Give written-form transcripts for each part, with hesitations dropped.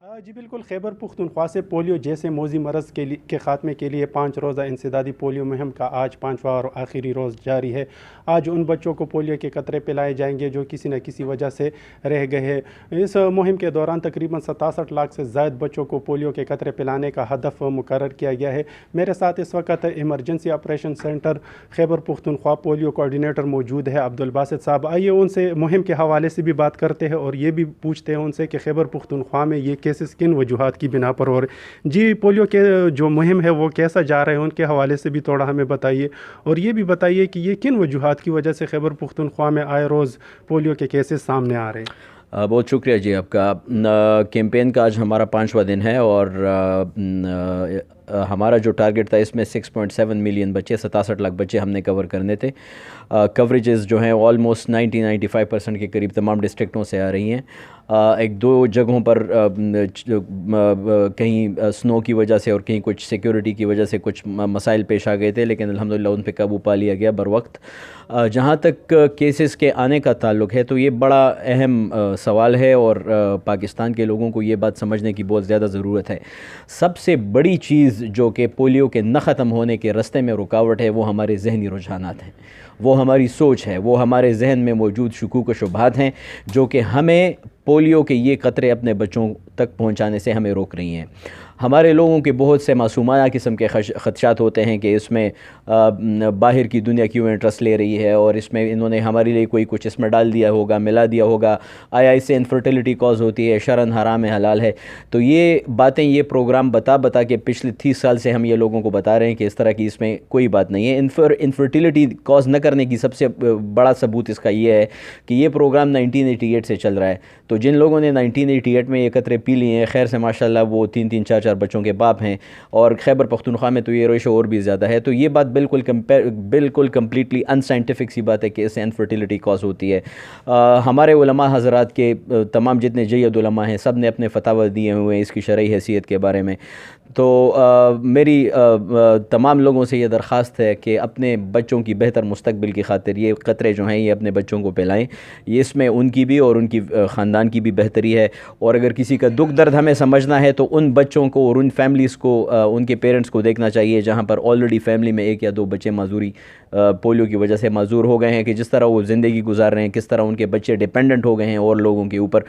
जी बिल्कुल, खैबर पुख्तनख्वा से पोलियो जैसे मौजी मरज़ के ख़ात्मे के लिए 5 रोज़ा इंसदादी पोलियो मुहिम का आज 5वां और आखिरी रोज़ जारी है। आज उन बच्चों को पोलियो के कतरे पिलाए जाएंगे जो किसी न किसी वजह से रह गए हैं। इस मुहिम के दौरान तकरीबन 67 लाख से ज़ायद बच्चों को पोलियो के कतरे पिलाने का हदफ मुकर्रर किया गया है। मेरे साथ इस वक्त emergency operation centre Khyber Pakhtunkhwa polio coordinator मौजूद है अब्दुल बासित साहब। आइए उनसे मुहिम के हवाले से भी बात करते हैं और ये भी पूछते हैं उनसे कि खैबर पुख्तनख्वा में ये केसेस किन वजूहात की बिना पर हो रहे। जी, पोलियो के जो मुहिम है वो कैसा जा रहा है, उनके हवाले से भी थोड़ा हमें बताइए और ये भी बताइए कि ये किन वजूहात की वजह से खैबर पुख्तनख्वा में आए रोज़ पोलियो के केसेस सामने आ रहे हैं। बहुत शुक्रिया जी आपका। कैंपेन का आज हमारा 5वां दिन है और हमारा जो टारगेट था इसमें 6.7 मिलियन बच्चे, 67 लाख बच्चे हमने कवर करने थे। कवरेजेस जो हैं ऑलमोस्ट 90-95% के करीब तमाम डिस्ट्रिक्टों से आ रही हैं। एक दो जगहों पर कहीं स्नो की वजह से और कहीं कुछ सिक्योरिटी की वजह से कुछ मसाइल पेश आ गए थे, लेकिन अल्हम्दुलिल्लाह उन पे काबू पा लिया गया बर वक्त। जहाँ तक केसेस के आने का ताल्लुक है तो ये बड़ा अहम सवाल है और पाकिस्तान के लोगों को ये बात समझने की बहुत ज़्यादा ज़रूरत है। सबसे बड़ी चीज़ जो कि पोलियो के न ख़त्म होने के रास्ते में रुकावट है वो हमारे ज़हनी रुझानात हैं, वो हमारी सोच है, वो हमारे जहन में मौजूद शकूक व शुबहात हैं जो कि हमें पोलियो के ये क़तरे अपने बच्चों तक पहुंचाने से हमें रोक रही हैं। हमारे लोगों के बहुत से मासूमाना किस्म के ख़दशात होते हैं कि इसमें बाहर की दुनिया क्यों इंटरेस्ट ले रही है और इसमें इन्होंने हमारे लिए कोई कुछ इसमें डाल दिया होगा, मिला दिया होगा, आया इससे इनफर्टिलिटी कॉज होती है, शरन हराम है हलाल है। तो ये बातें, ये प्रोग्राम बता के पिछले 30 साल से हम ये लोगों को बता रहे हैं कि इस तरह की इसमें कोई बात नहीं है। इनफर्टिलिटी कॉज न करने की सबसे बड़ा सबूत इसका ये है कि ये प्रोग्राम 1988 से चल रहा है। तो जिन लोगों ने 1988 में ये कतरे पी लिए हैं, खैर से माशाल्लाह वो 3-3, 4-4 बच्चों के बाप हैं और खैबर पख्तूनख्वा में तो ये रेशो और भी ज़्यादा है। तो ये बात बिल्कुल कम्प्लीटली अनसाइंटिफिक सी बात है कि इससे इनफर्टिलिटी कॉज होती है। हमारे उलमा हज़रात के तमाम जितने जय्यद उलमा हैं सब ने अपने फतावा दिए हुए हैं इसकी शरई हैसियत के बारे में। तो मेरी तमाम लोगों से ये दरख्वास्त है कि अपने बच्चों की बेहतर मुस्तकबिल की खातिर ये क़तरे जो हैं ये अपने बच्चों को पिलाएं। ये इसमें उनकी भी और उनकी ख़ानदान की भी बेहतरी है। और अगर किसी का दुख दर्द हमें समझना है तो उन बच्चों को और उन फैमिलीज़ को, उनके पेरेंट्स को देखना चाहिए जहाँ पर ऑलरेडी फैमिली में 1 या 2 बच्चे माजूरी पोलियो की वजह से माजूर हो गए हैं, कि जिस तरह वो ज़िंदगी गुजार रहे हैं, किस तरह उनके बच्चे डिपेंडेंट हो गए हैं और लोगों के ऊपर।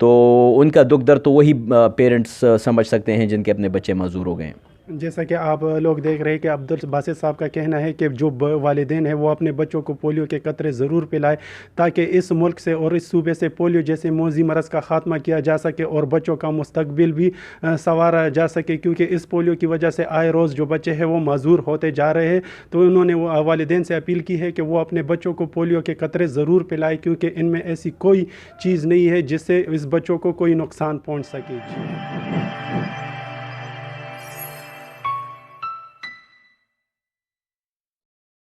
तो उनका दुख दर्द तो वही पेरेंट्स समझ सकते हैं जिनके अपने बच्चे माजूर हो गए हैं। जैसा कि आप लोग देख रहे हैं कि अब्दुल बासित साहब का कहना है कि जो वालिदैन हैं वो अपने बच्चों को पोलियो के कतरे ज़रूर पिलाएं ताकि इस मुल्क से और इस सूबे से पोलियो जैसे मौजी मरज़ का ख़ात्मा किया जा सके और बच्चों का मुस्तकबिल भी संवारा जा सके, क्योंकि इस पोलियो की वजह से आए रोज़ जो बच्चे हैं वो माजूर होते जा रहे हैं। तो उन्होंने वालिदैन से अपील की है कि वो अपने बच्चों को पोलियो के कतरे ज़रूर पिलाएं, क्योंकि इनमें ऐसी कोई चीज़ नहीं है जिससे इस बच्चों को कोई नुकसान पहुँच सके।